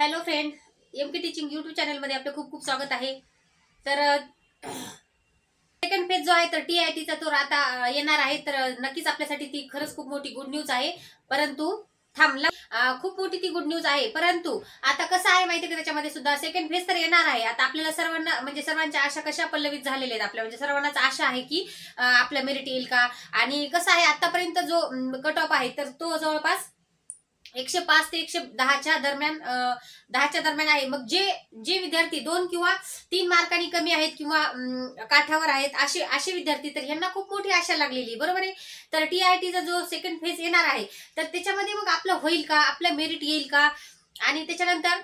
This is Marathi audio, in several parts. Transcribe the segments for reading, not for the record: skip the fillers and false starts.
Hello friend, MK teaching YouTube चॅनलमध्ये आपलं खूप खूप स्वागत आहे. तर सेकंड फेज जो आहे तर TITचा तो आता येणार आहे. तर नक्कीच आपल्यासाठी ती खरंच खूप मोठी गुड न्यूज आहे. परंतु थांबला खूप मोठी ती गुड न्यूज आहे. परंतु आता कसं आहे माहिती का, त्याच्यामध्ये सुद्धा सेकंड फेज तर येणार आहे. आता आपल्याला सर्वांना म्हणजे सर्वांच्या आशा कशा पल्लवित झालेल्या आहेत, आपल्या म्हणजे सर्वांनाच आशा आहे की आपलं मेरिट येईल का. आणि कसं आहे आतापर्यंत जो कट ऑफ आहे तर तो जवळपास 105 ते 110च्या दरम्यान 10च्या दरम्यान आहे. मग जे जे विद्यार्थी 2 किंवा 3 मार्कांनी कमी आहेत किंवा काठावर आहेत असे विद्यार्थी, तर यांना खूप मोठी आशा लागलेली, बरोबर आहे. तर TITचा जो सेकंड फेज येणार आहे तर त्याच्यामध्ये मग आपलं होईल का, आपलं मेरिट येईल का, आणि त्याच्यानंतर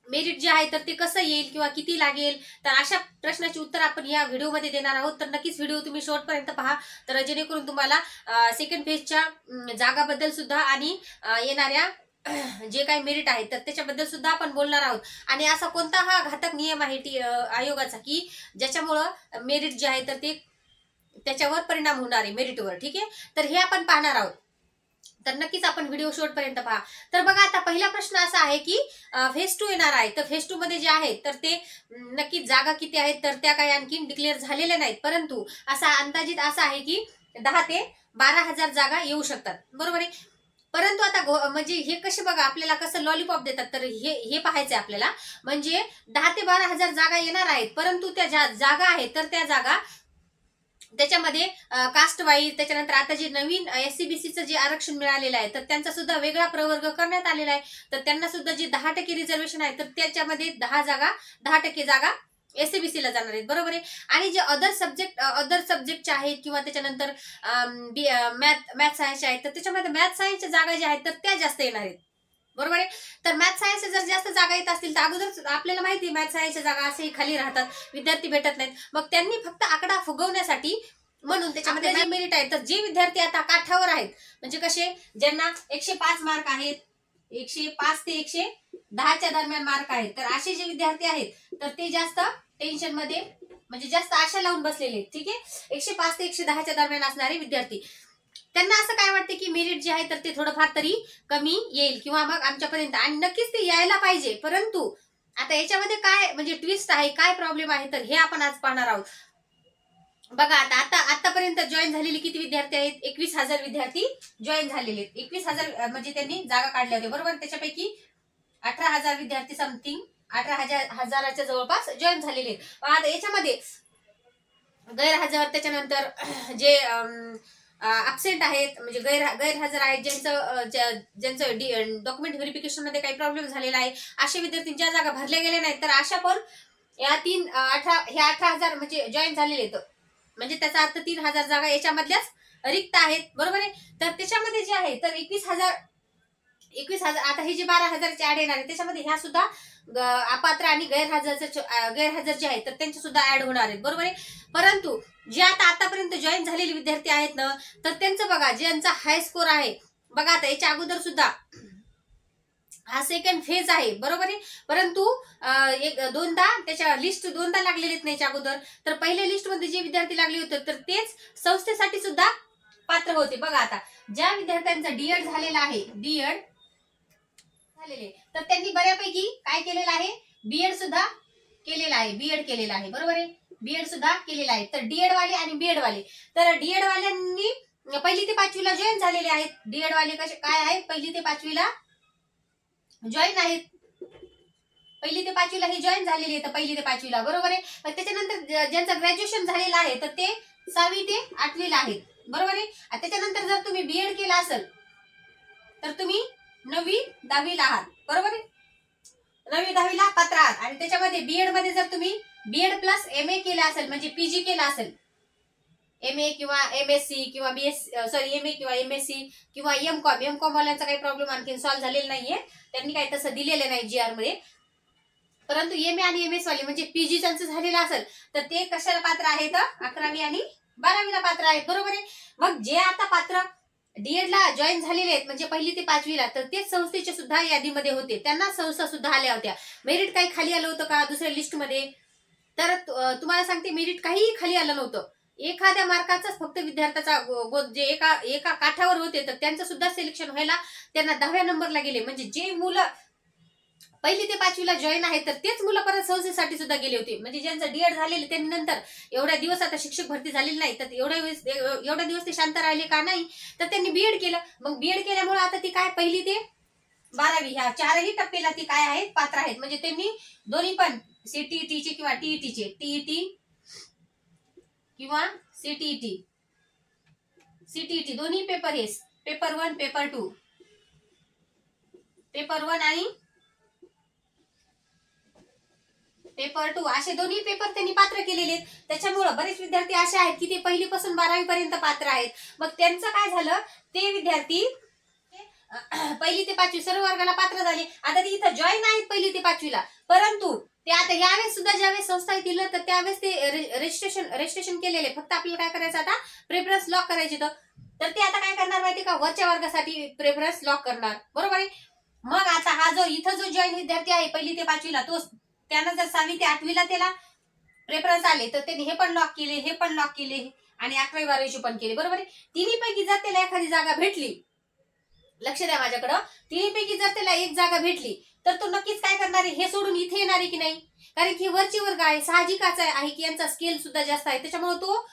मेरिट जे आहे तर ते कसं येईल किंवा किती लागेल, तर अशा प्रश्नाची उत्तर आपण या व्हिडिओमध्ये देणार आहोत. तर नक्कीच व्हिडिओ तुम्ही शेवटपर्यंत पहा, तर जेणेकरून तुम्हाला सेकंड फेजच्या जागाबद्दल सुद्धा आणि येणाऱ्या जे काही मेरिट आहे तर त्याच्याबद्दल सुद्धा आपण बोलणार आहोत. आणि असा कोणता हा घातक नियम आहे आयोगाचा की ज्याच्यामुळं मेरिट जे आहे तर ते त्याच्यावर परिणाम होणार आहे, मेरिटवर. ठीक आहे, तर हे आपण पाहणार आहोत. तर नक्कीच आपण व्हिडिओ शेवटपर्यंत पहा. तर बघा, आता पहिला प्रश्न असा आहे की फेज 2 येणार आहे. तर फेज 2 मध्ये जे आहे तर ते नक्कीच जागा किती आहेत तर त्या काही आणखी डिक्लेअर झालेल्या नाहीत. परंतु असा अंदाजित असा आहे की 10 ते 12,000 जागा येऊ शकतात, बरोबर आहे. परंतु आता म्हणजे हे कसे बघा, आपल्याला कसं लॉलीपॉप देतात, तर हे पाहायचंय आपल्याला. म्हणजे 10 ते 12,000 जागा येणार आहेत, परंतु त्या ज्या जागा आहेत तर त्या जागा त्याच्यामध्ये कास्ट वाईज, त्याच्यानंतर आता जे नवीन SCBCचं जे आरक्षण मिळालेलं आहे तर त्यांचा सुद्धा वेगळा प्रवर्ग करण्यात आलेला आहे. तर त्यांना सुद्धा जे 10% रिझर्वेशन आहे तर त्याच्यामध्ये 10% जागा SCBCला जाणार आहेत, बरोबर आहे. आणि जे अदर सब्जेक्टचे आहेत किंवा त्याच्यानंतर मॅथ सायन्सचे आहेत तर त्याच्यामध्ये मॅथ सायन्सच्या जागा ज्या आहेत तर त्या जास्त येणार आहेत, बरोबर आहे. तर मॅथ सायन्सच्या जर जास्त जागा येत असतील तर अगोदर आपल्याला माहिती आहे मॅथ सायन्सच्या जागा असेही खाली राहतात, विद्यार्थी भेटत नाहीत. मग त्यांनी फक्त आकडा फुगवण्यासाठी म्हणून त्याच्यामध्ये मेरिट आहे. तर जे विद्यार्थी आता काठावर आहेत, म्हणजे कसे, ज्यांना 105 मार्क आहेत, 105 ते 110च्या दरम्यान मार्क आहेत, तर असे जे विद्यार्थी आहेत तर ते जास्त टेन्शन मध्ये म्हणजे जास्त आशा लावून बसलेले आहेत. ठीक आहे, 105 ते 110च्या दरम्यान असणारे विद्यार्थी, त्यांना असं काय वाटते की मेरिट जे आहे तर ते थोडंफार तरी कमी येईल किंवा मग आमच्यापर्यंत, आणि नक्कीच ते यायला पाहिजे. परंतु आता याच्यामध्ये काय म्हणजे ट्विस्ट आहे, काय प्रॉब्लेम आहे, तर हे आपण आज पाहणार आहोत. बघा, आतापर्यंत जॉईन झालेले किती विद्यार्थी आहेत? 21,000 विद्यार्थी जॉईन झालेले आहेत. 21,000 म्हणजे त्यांनी जागा काढल्या होत्या, बरोबर. त्याच्यापैकी 18,000 विद्यार्थी समथिंग 18,000च्या जवळपास जॉईन झालेले आहेत. आता याच्यामध्ये गैरहजर, त्याच्यानंतर जे अब्सेंट आहेत म्हणजे गैरहजर आहेत, ज्यांचं डॉक्युमेंट व्हेरिफिकेशन मध्ये काही प्रॉब्लेम झालेला आहे, अशा विद्यार्थ्यांच्या जागा भरल्या गेल्या नाहीत. तर अशा पण या 18,000 म्हणजे जॉईन झालेले आहेत, म्हणजे त्याचा अर्थ 3,000 जागा याच्यामधल्याच रिक्त आहेत, बरोबर आहे. तर त्याच्यामध्ये जे आहे तर 21,000 आता हे जे 12,000चे ऍड येणार आहे त्याच्यामध्ये ह्या सुद्धा अपात्र आणि गैरहजर जे आहेत तर त्यांचे सुद्धा ऍड होणार आहेत, बरोबर आहे. परंतु जे आतापर्यंत जॉईन झालेले विद्यार्थी आहेत ना, तर त्यांचं बघा, ज्यांचा हाय स्कोर आहे, बघा आता याच्या अगोदर सुद्धा हा सेकंड फेज आहे, बरोबर आहे. परंतु दोनदा त्याच्या लिस्ट दोनदा लागलेले आहेत याच्या अगोदर. तर पहिल्या लिस्ट मध्ये जे विद्यार्थी लागले होते तर तेच संस्थेसाठी सुद्धा पात्र होते. बघा, आता ज्या विद्यार्थ्यांचा डीएड झालेला आहे, डीएड झालेले, तर त्यांनी बऱ्यापैकी काय केलेलं आहे, बीएड सुद्धा केलेला आहे, बीएड केलेला आहे, बरोबर आहे. बीएड सुद्धा केलेला आहे. तर डीएड वाले आणि बीएड वाले, तर डीएड वाल्यांनी 1ली ते 5वीला जॉईन झालेले आहेत. डीएड वाले कसे काय आहेत, 1ली ते 5वीला जॉईन आहेत, 1ली ते 5वीला हे जॉईन झालेले आहेत, 1ली ते 5वीला, बरोबर आहे. त्याच्यानंतर ज्यांचं ग्रॅज्युएशन झालेलं आहे तर ते 6वी ते 8वीला आहेत, बरोबर आहे. त्याच्यानंतर जर तुम्ही बीएड केला असेल तर तुम्ही 9वी 10वीला आहात, बरोबर आहे. 9वी 10वीला पात्र आहात. आणि त्याच्यामध्ये बीएड मध्ये जर तुम्ही बीएड प्लस MA केलं असेल म्हणजे PG केला असेल, MA किंवा MSc किंवा MA किंवा MSc किंवा एमकॉम वाल्यांचा काही प्रॉब्लेम आणखी सॉल्व्ह झालेला नाहीये, त्यांनी काही तसं दिलेलं नाही GR मध्ये. परंतु MA आणि MS वाले म्हणजे PG ज्यांचं झालेलं असेल तर ते कशाला पात्र आहेत, 11वी आणि 12वीला पात्र आहेत, बरोबर आहे. मग जे आता पात्र डीएड ला जॉईन झालेले आहेत म्हणजे 1ली ते 5वीला, तर तेच संस्थेचे सुद्धा यादीमध्ये होते, त्यांना संस्था सुद्धा आल्या होत्या. मेरिट काही खाली आलं होतं का दुसऱ्या लिस्ट मध्ये, तर तुम्हाला सांगते मेरिट काहीही खाली आलं नव्हतं. एखाद्या मार्काचाच फक्त विद्यार्थ्याचा जे एका काठावर होते तर त्यांचं सुद्धा सिलेक्शन व्हायला त्यांना 10व्या नंबरला गेले. म्हणजे जे मुलं पहिली ते पाचवीला जॉईन आहे, तर तेच मुलं परत संस्थेसाठी सुद्धा गेले होते. म्हणजे ज्यांचं डीएड झालेलं त्यांनी नंतर एवढ्या दिवस आता शिक्षक भरती झालेली नाही, तर एवढ्या दिवस ते शांत राहिले का नाही, तर त्यांनी बीएड केलं. मग बीएड केल्यामुळे आता ती काय पहिली ते 12वी ह्या 4ही टप्प्याला ती काय आहेत, पात्र आहेत. म्हणजे त्यांनी दोन्ही पण सीटीईटीचे किंवा टीईटीचे, टीईटी किंवा सीटीईटी दोन्ही पेपर हे पेपर 1 पेपर 2, पेपर 1 आणि पेपर 2 असे दोन्ही पेपर त्यांनी पात्र केलेले आहेत. त्याच्यामुळे बरेच विद्यार्थी असे आहेत की ते पहिलीपासून 12वी पर्यंत पात्र आहेत. मग त्यांचं काय झालं, ते विद्यार्थी पहिली ते 5वी सर्व वर्गाला पात्र झाले. आता ते इथं जॉईन आहेत पहिली ते 5वीला, परंतु ते आता यावेळेस सुद्धा ज्यावेळेस संस्था येतील तर त्यावेळेस ते रजिस्ट्रेशन केलेले. फक्त आपल्याला काय करायचं, आता प्रेफरन्स लॉक करायचे. तर ते आता काय करणार माहिती का, वरच्या वर्गासाठी प्रेफरन्स लॉक करणार, बरोबर आहे. मग आता हा जो इथं जो जॉईन विद्यार्थी आहे पहिली ते 5वीला, तो त्यानं जर 6वी ते 8वीला त्याला प्रेफरन्स आले, तर त्यांनी हे पण लॉक केले, हे पण लॉक केले आणि 11वी 12वीचे पण केले, बरोबर आहे. तिन्ही पैकी जर त्याला एखादी जागा भेटली, लक्ष द्या माझ्याकडं, तिन्ही पैकी जर त्याला एक जागा भेटली, तर तो नक्कीच काय करणार आहे, हे सोडून इथे येणार आहे की नाही. कारण की वरची वर्ग आहे, साहजिकच आहे की यांचा स्केल सुद्धा जास्त आहे. त्याच्यामुळे तो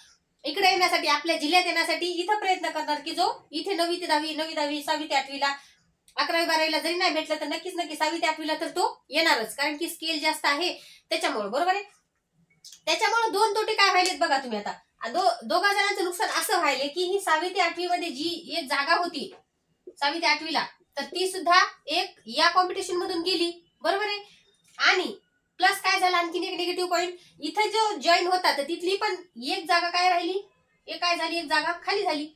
इकडे येण्यासाठी, आपल्या जिल्ह्यात येण्यासाठी इथं प्रयत्न करणार की जो इथे 9वी ते 10वी, 9वी 10वी, 6वी ते 8वीला, 11वी 12वीला जरी नाही भेटलं तर नक्कीच 6वी ते 8वीला तर तो येणारच, कारण की स्केल जास्त आहे त्याच्यामुळे, बरोबर आहे. त्याच्यामुळे दोन तोटे काय व्हायलेत बघा तुम्ही. आता दोघा जणांचं नुकसान असं व्हायले की ही 6वी ते 8वी मध्ये जी एक जागा होती 6वी ते 8वीला, तर ती सुद्धा एक या कॉम्पिटिशन मधून गेली, बरोबर आहे. आणि प्लस काय झालं, आणखीन एक निगेटिव्ह पॉईंट, इथं जो जॉईन होता तर तिथली पण एक जागा काय राहिली, एक काय झाली, एक जागा खाली झाली.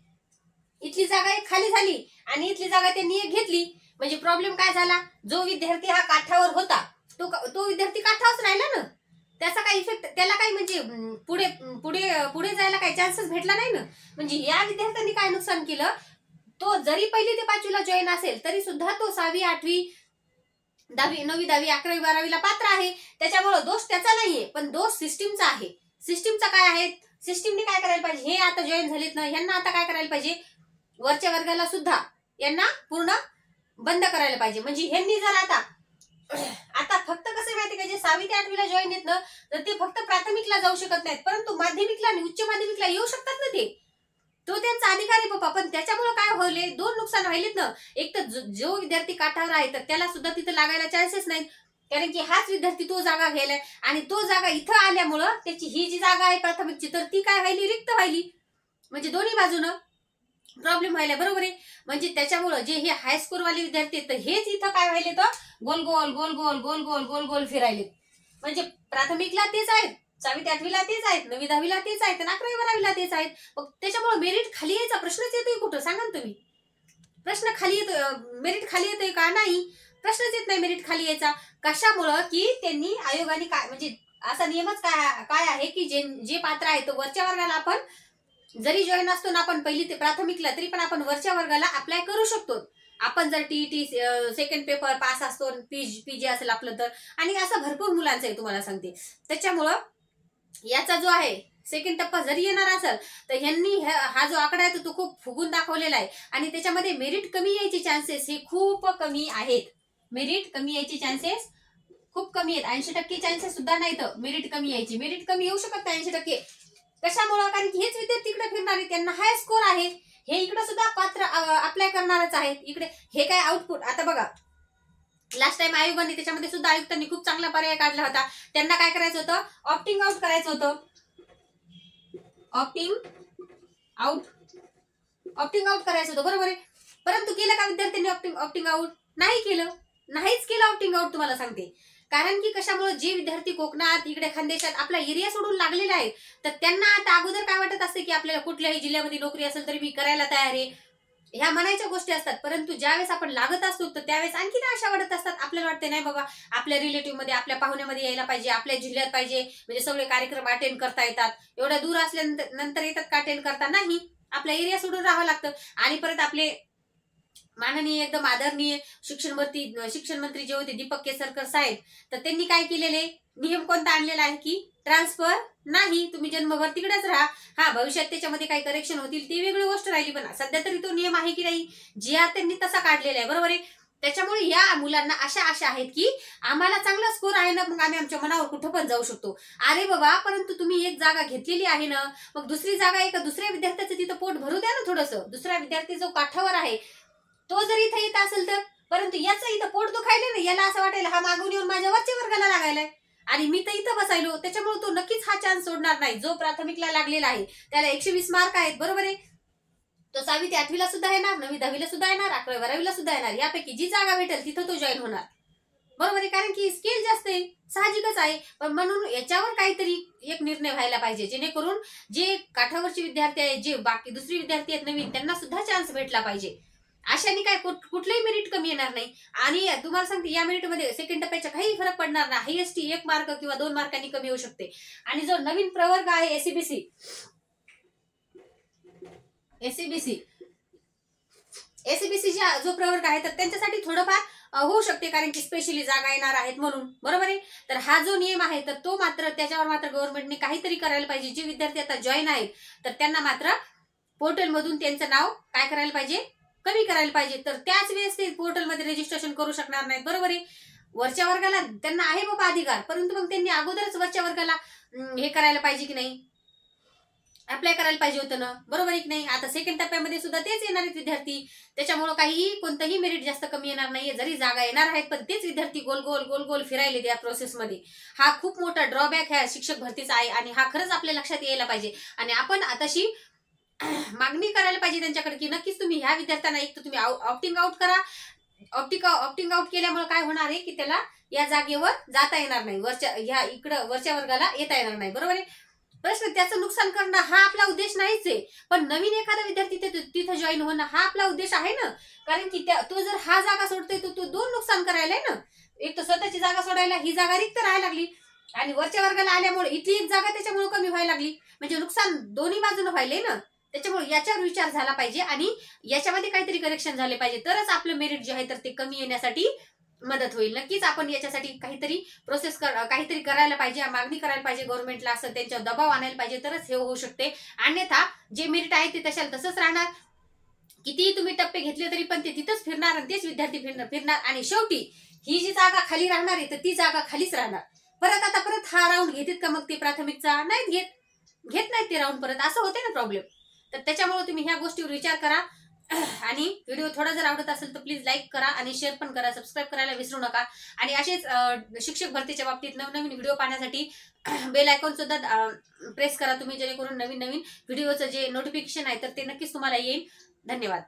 इथली जागा एक खाली झाली आणि इथली जागा त्यांनी एक घेतली. म्हणजे प्रॉब्लेम काय झाला, जो विद्यार्थी हा काठावर होता तो विद्यार्थी काठावरच राहिला ना, त्याचा काही इफेक्ट, त्याला काही म्हणजे पुढे पुढे पुढे जायला काही चान्सेस भेटला नाही ना. म्हणजे या विद्यार्थ्यांनी काय नुकसान केलं, तो जरी पहिली ते 5वीला जॉईन असेल तरी सुद्धा तो 6वी 8वी 10वी 9वी 10वी 11वी 12वीला पात्र आहे. त्याच्यामुळे दोष त्याचा नाहीये, पण दोष सिस्टीमचा आहे. सिस्टीमचा काय आहे, सिस्टीमने काय करायला पाहिजे, हे आता जॉईन झालेत ना, यांना आता काय करायला पाहिजे, वरच्या वर्गाला सुद्धा यांना पूर्ण बंद करायला पाहिजे. म्हणजे ह्यांनी जर आता फक्त कसं माहिती का, जे 6वी ते 8वीला जॉईन आहेत ना, तर ते फक्त प्राथमिकला जाऊ शकत नाहीत, परंतु माध्यमिकला आणि उच्च माध्यमिकला येऊ शकतात ना. तो त्यांचा अधिकार आहे बाबा. पण त्याच्यामुळे काय होले, दोन नुकसान व्हायलेत ना. एक तर जो विद्यार्थी काठावर आहे तर त्याला सुद्धा तिथे लागायला चान्सेस नाहीत, कारण की हाच विद्यार्थी तो जागा घ्यायलाय आणि तो जागा इथं आल्यामुळं त्याची ही जी जागा आहे प्राथमिकची, तर ती काय व्हायली, रिक्त व्हायली. म्हणजे दोन्ही बाजूनं प्रॉब्लेम व्हायला, बरोबर आहे. म्हणजे त्याच्यामुळं जे हे हायस्कोर वाले विद्यार्थी तर हेच इथं काय व्हायले, तर गोल गोल गोल गोल गोल गोल गोल गोल फिरायले. म्हणजे प्राथमिकला तेच आहेत, 6वी ते 8वीला तेच आहेत, 9वी 10वीला तेच आहेत, 11वी 12वीला तेच आहेत. मग त्याच्यामुळे मेरिट खाली यायचा प्रश्नच येतोय कुठं, सांगा ना तुम्ही. प्रश्न खाली येतोय, मेरिट खाली येतोय का, नाही, प्रश्नच येत नाही मेरिट खाली यायचा. कशामुळं, की त्यांनी आयोगाने काय, म्हणजे असा नियमच काय आहे की जे पात्र आहे तो वरच्या वर्गाला आपण जरी जॉईन असतो ना, आपण पहिली ते प्राथमिकला, तरी पण आपण वरच्या वर्गाला अप्लाय करू शकतो. आपण जर टीईटी सेकंड पेपर पास असतो, पीजी असेल आपलं तर, आणि असं भरपूर मुलांचं आहे तुम्हाला सांगते. त्याच्यामुळं याचा जो आहे सेकंड टप्पा जरी येणार असेल तर ह्यांनी हा जो आकडा आहे तो खूप फुगून दाखवलेला आहे आणि त्याच्यामध्ये मेरिट कमी यायचे चान्सेस हे खूप कमी आहेत. मेरिट कमी यायचे चान्सेस खूप कमी आहेत. 80% चान्सेस सुद्धा नाहीत मेरिट कमी यायची. मेरिट कमी येऊ शकत नाही 80%. कशामुळे, कारण की हेच विद्यार्थी इकडे फिरणार आहेत, त्यांना हाय स्कोर आहे, हे इकडे सुद्धा पात्र अप्लाय करणारच आहेत. इकडे हे काय आउटपुट, आता बघा लास्ट टाइम आयोगाने त्याच्यामध्ये सुद्धा आयुक्तांनी खूप चांगला पर्याय काढला होता. त्यांना काय करायचं होतं, ऑप्टिंग आउट करायचं होतं. ऑप्टिंग आउट करायचं होतं, बरोबर आहे. परंतु केलं का विद्यार्थ्यांनी ऑप्टिंग आउट? नाही केलं, नाहीच केलं ऑप्टिंग आउट, तुम्हाला सांगते. कारण की कशामुळे, जे विद्यार्थी कोकणात इकडे खानदेशात आपला एरिया सोडून लागलेला आहे, तर त्यांना आता अगोदर काय वाटत असते की आपल्याला कुठल्याही जिल्ह्यामध्ये नोकरी असेल तरी मी करायला तयार आहे, ह्या म्हणायच्या गोष्टी असतात. परंतु ज्यावेळेस आपण लागत असतो तर त्यावेळेस आणखी आशा वाटत असतात. आपल्याला वाटते नाही बाबा आपल्या रिलेटिव्ह मध्ये, आपल्या पाहुण्यामध्ये यायला पाहिजे, आपल्या जिल्ह्यात पाहिजे, म्हणजे सगळे कार्यक्रम अटेंड करता येतात. एवढ्या दूर असल्यानंतर येतात का अटेंड करता? नाही, आपला एरिया सोडून राहावं लागतं. आणि परत आपले माननीय एकदम आदरणीय शिक्षण मंत्री जे होते दीपक केसरकर साहेब, तर त्यांनी काय केलेले नियम कोणता आणलेला आहे की ट्रान्सफर नाही, तुम्ही जन्मभर तिकडेच राहा. हा, भविष्यात त्याच्यामध्ये काही करेक्शन होतील ती वेगळी गोष्ट राहिली, पण सध्या तरी तो नियम आहे की नाही, जी आर त्यांनी तसा काढलेला आहे, बरोबर आहे. त्याच्यामुळे या मुलांना अशा आशा आहेत की आम्हाला चांगला स्कोर आहे ना, मग आम्ही आमच्या मनावर कुठं पण जाऊ शकतो. अरे बाबा, परंतु तुम्ही एक जागा घेतलेली आहे ना, मग दुसरी जागा एका दुसऱ्या विद्यार्थ्याचं तिथं पोट भरू द्या ना थोडंसं. दुसरा विद्यार्थी जो काठावर आहे तो जर इथं येत असेल तर, परंतु याचं इथं पोट दुखायले ना, याला असं वाटायला हा मागून येऊन माझ्या वरच्या वर्गाला लागायलाय आणि मी तर इथं बसायलो. त्याच्यामुळे तो नक्कीच हा चान्स सोडणार नाही. जो प्राथमिकला लागलेला आहे त्याला 120 मार्क आहेत, बरोबर आहे. तो 6वी ते 8वीला सुद्धा येणार, 9वी 10वीला सुद्धा येणार, 11वी 12वीला सुद्धा येणार. यापैकी जी जागा भेटेल तिथं तो जॉईन होणार, बरोबर आहे. कारण की स्किल जास्त आहे, साहजिकच आहे. पण म्हणून याच्यावर काहीतरी एक निर्णय व्हायला पाहिजे, जेणेकरून जे काठावरचे विद्यार्थी आहेत, जे बाकी दुसरे विद्यार्थी आहेत नवीन, त्यांना सुद्धा चान्स भेटला पाहिजे. अशाने काय कुठलंही मेरिट कमी येणार नाही. आणि तुम्हाला सांगते, या मेरिटमध्ये सेकंड टप्प्याचा काही फरक पडणार नाही. हायएस्ट 1 मार्क किंवा 2 मार्कांनी कमी होऊ शकते. आणि जो नवीन प्रवर्ग आहे एसीबीसी जो प्रवर्ग आहे तर त्यांच्यासाठी थोडंफार होऊ शकते, कारण की स्पेशली जागा येणार आहेत म्हणून, बरोबर आहे. तर हा जो नियम आहे तर तो मात्र त्याच्यावर मात्र गव्हर्नमेंटने काहीतरी करायला पाहिजे. जे विद्यार्थी आता जॉईन आहेत तर त्यांना मात्र पोर्टल मधून त्यांचं नाव काय करायला पाहिजे, कमी करायला पाहिजे. तर त्याच वेळेस ते पोर्टलमध्ये रजिस्ट्रेशन करू शकणार नाहीत, बरोबर आहे. वरच्या वर्गाला त्यांना आहे बाबा अधिकार, परंतु मग त्यांनी अगोदरच वरच्या वर्गाला हे करायला पाहिजे की नाही, अप्लाय करायला पाहिजे होतं ना, बरोबर आहे की नाही. आता सेकंड टप्प्यामध्ये सुद्धा तेच येणार आहेत विद्यार्थी. त्याच्यामुळे कोणतंही मेरिट जास्त कमी येणार नाहीये. जरी जागा येणार आहेत पण तेच विद्यार्थी गोल गोल फिरायले त्या प्रोसेसमध्ये. हा खूप मोठा ड्रॉबॅक ह्या शिक्षक भरतीचा आहे आणि हा खरंच आपल्या लक्षात यायला पाहिजे. आणि आपण आताशी मागणी करायला पाहिजे त्यांच्याकडे की नक्कीच तुम्ही ह्या विद्यार्थ्यांना एक तर तुम्ही ऑप्टिंग आउट करा. ऑप्टिंग आउट केल्यामुळे काय होणार आहे की त्याला या जागेवर जाता येणार नाही, वरच्या वर्गाला येता येणार नाही, बरोबर आहे. प्रश्न त्याचं नुकसान करणं हा आपला उद्देश नाहीच आहे. पण नवीन एखादा विद्यार्थी तिथं जॉईन होणं हा आपला उद्देश आहे ना. कारण की तो जर हा जागा सोडतोय तो 2 नुकसान करायलाय ना. एक तर स्वतःची जागा सोडायला, ही जागा रिक्त राहायला लागली आणि वरच्या वर्गाला आल्यामुळे इथली एक जागा त्याच्यामुळे कमी व्हायला लागली. म्हणजे नुकसान दोन्ही बाजूने व्हायलंय ना. त्याच्यामुळे याच्यावर विचार झाला पाहिजे आणि याच्यामध्ये काहीतरी करेक्शन झाले पाहिजे, तरच आपलं मेरिट जे आहे तर ते कमी येण्यासाठी मदत होईल. नक्कीच आपण याच्यासाठी काहीतरी काहीतरी करायला पाहिजे, मागणी करायला पाहिजे गव्हर्नमेंटला, असं त्यांच्यावर दबाव आणायला पाहिजे, तरच हे होऊ शकते. अन्यथा जे मेरिट आहे ते तसंच राहणार. कितीही तुम्ही टप्पे घेतले तरी पण ते तिथंच फिरणार आणि तेच विद्यार्थी फिरणार आणि शेवटी ही जी जागा खाली राहणार आहे तर ती जागा खालीच राहणार. परत हा राऊंड घेतात का मग ते प्राथमिकचा? नाहीत घेत नाहीत ते राऊंड परत, असं होते ना प्रॉब्लेम. तर त्याच्यामुळे तुम्ही ह्या गोष्टीवर विचार करा. आणि व्हिडिओ थोडा जर आवडत असेल तर प्लीज लाईक करा आणि शेअर पण करा, सबस्क्राईब करायला विसरू नका. आणि असेच शिक्षक भरतीच्या बाबतीत नवनवीन व्हिडिओ पाहण्यासाठी बेल आयकॉन सुद्धा प्रेस करा तुम्ही, जेणेकरून नवीन व्हिडिओचं जे नोटिफिकेशन आहे तर ते नक्कीच तुम्हाला येईल. धन्यवाद.